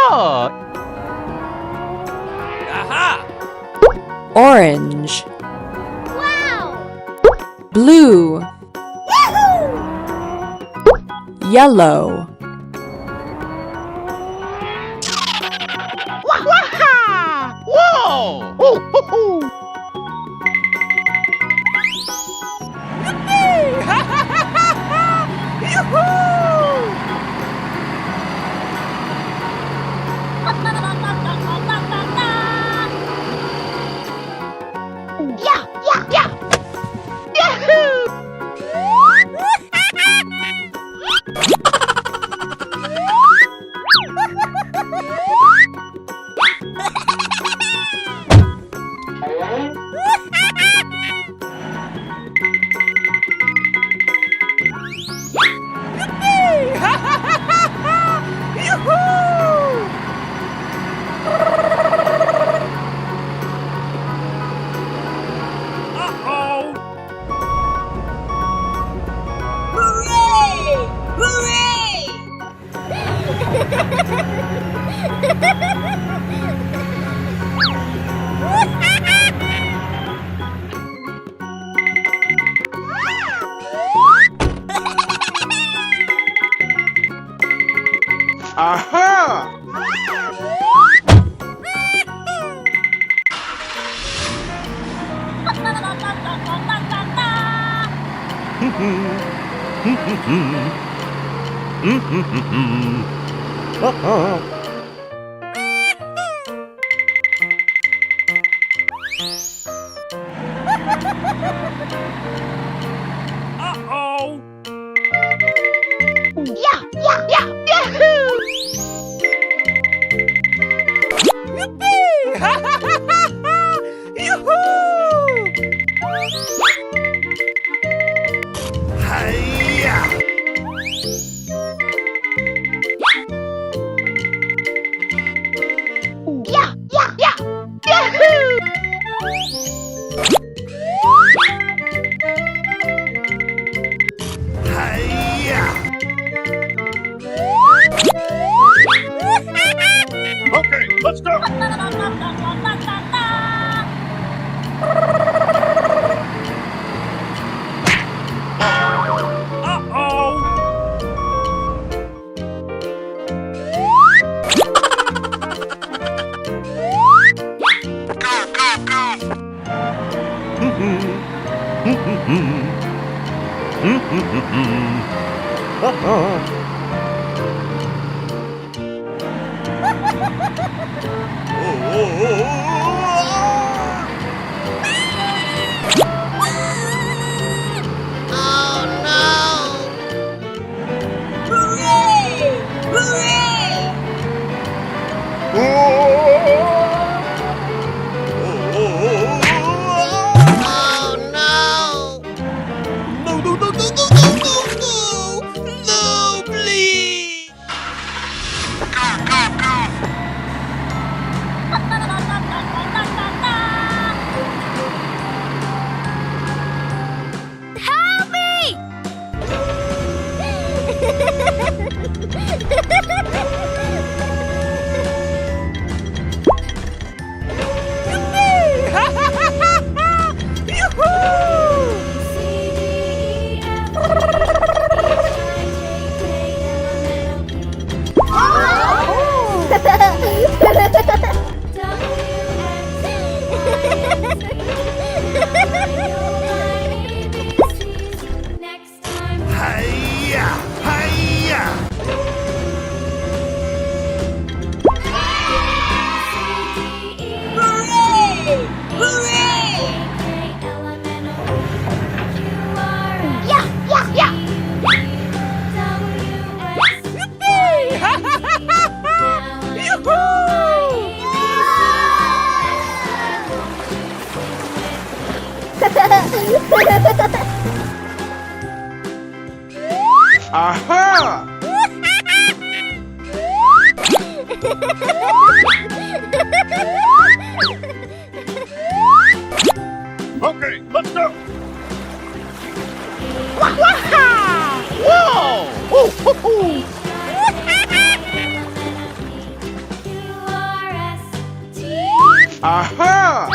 Oh! Aha! Orange. Wow! Blue. Yellow. Whoa! Ooh, Yeah, yeah, yeah! Uh-oh! Hooray! Hooray! Aha! Uh-oh! Yeah, yeah, yeah! Yahoo! Hi-ya! Yeah, yeah, yeah! Yahoo! Hi-ya! Okay, let's go! Uh-oh! Hooray! Hooray! No, no, no, no, no, no, no! No, please! Help me! Hi-ya! Hi-ya! Hooray! Hooray! Yeah, yeah, yeah! Yoo-hoo! Aha!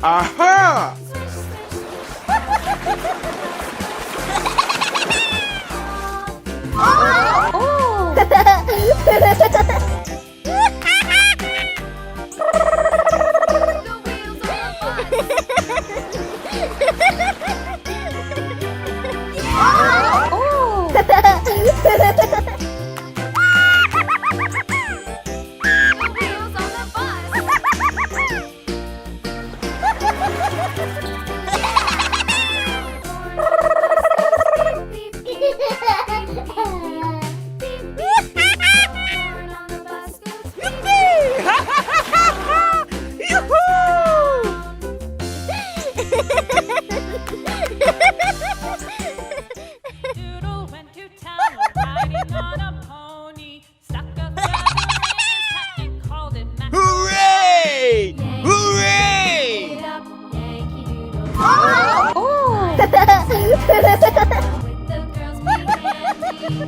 Aha! Doodle went to town riding on a pony, stuck a feather in his hat and called it macaroni. Hooray! Hooray! With the girls be handy.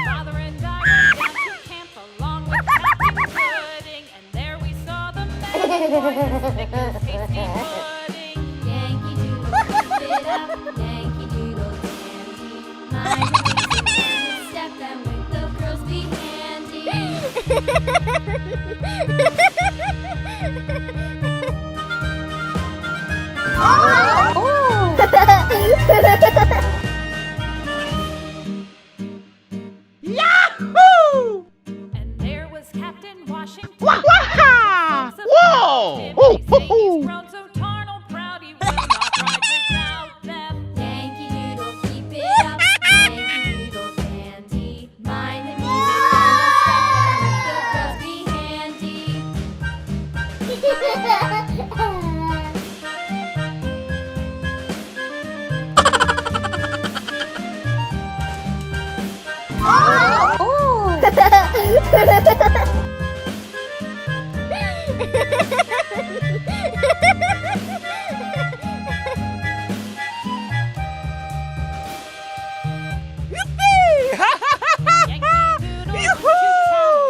Father and I went down to camp along with Captain Pudding, and there we saw the Magic Boys making tasty pudding. Yankee Doodle, keep it up. Yankee Doodle dandy. Mind the music, step and with the girls be handy. And there was Captain Washington. Whoa! Whoa! Ho, They ho, say ho. he's grown so tarnal proud he will not ride without them. Yankee Doodle, keep it up. Yankee Doodle dandy. Mind the music, step and with the girls be handy. Yankee Doodle went to town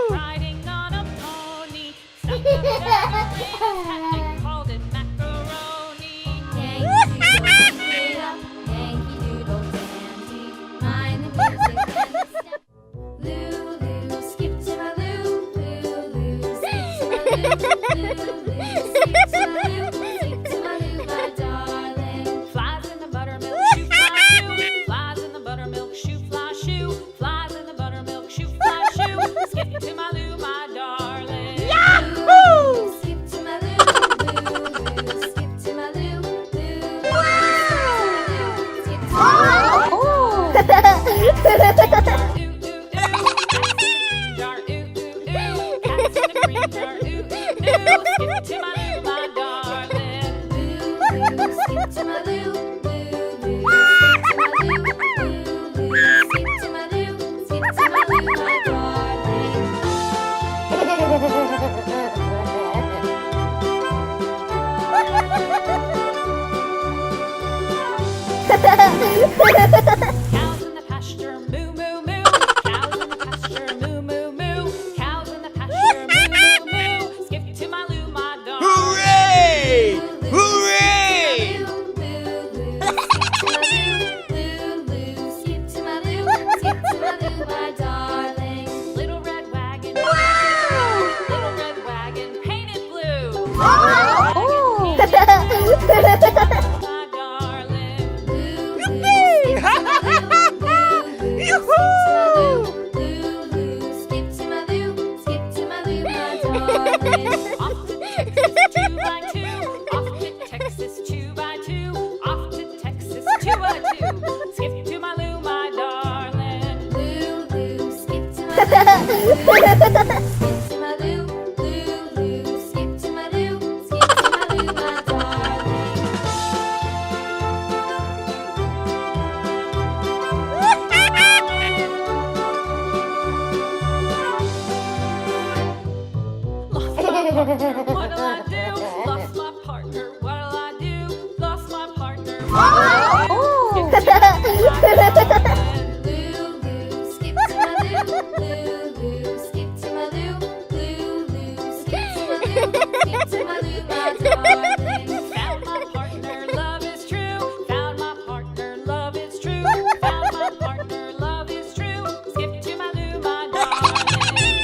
riding on a pony, stuck a feather in his hat and called it macaroni. Yankee Doodle, keep it up. Yankee Doodle dandy. Mind the music and the step. Lulu, skip to my Lou. Lulu, skip to my Lou. Lulu, skip to my Lou. Skip to my Lou, my darling. Flies in the buttermilk, shoe fly shoe. Flies in the buttermilk, shoe fly shoe. Flies in the buttermilk, shoe fly shoe. Skip to my Lou, my darling. Lulu, skip to my Lou. Lulu, skip to my Lou. Lulu, skip to my Lou. Ooh, ooh, ooh. Jar, ooh, ooh, ooh. Cats in the green jar, ooh, ooh, ooh. Skip to my Lou, my darling. Lulu, skip to my Lou. Lulu, skip to my Lou. Lulu, skip to my Lou. Skip to my Lou, my darling. Cows in the pasture, moo, moo, moo. Cows in the pasture, moo, moo, moo. Cows in the pasture, moo, moo, moo. Skip to my Lou, my darling. Hooray! Hooray! My darling. Lou, Lou, Yippee! skip to my Lou, skip to my Lou, my darling. Off to Texas 2 by 2. Off to Texas 2 by 2. Off to Texas 2 by 2. Skip to my Lou, my darling. Lou, Lou, skip to my Lou. Skip to my Lou, Lou, Lou, skip to my Lou, skip to my Lou, my darling. What'll I do? Lost my partner. What'll I do? Lost my partner. Skip to my darling. Lou, Lou, skip to my Lou, Lou, Lou, skip to my Lou, Lou, Lou, skip to my Lou, skip to my Lou, my darling. Found my partner, love is true. Found my partner, love is true. Found my partner, love is true. Skip to my Lou, my darling.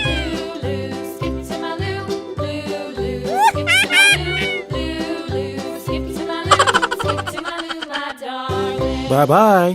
Lou, Lou, skip to my Lou, Lou, Lou, skip to my Lou, Lou, Lou, skip to my Lou, skip to my Lou, my darling. Bye-bye.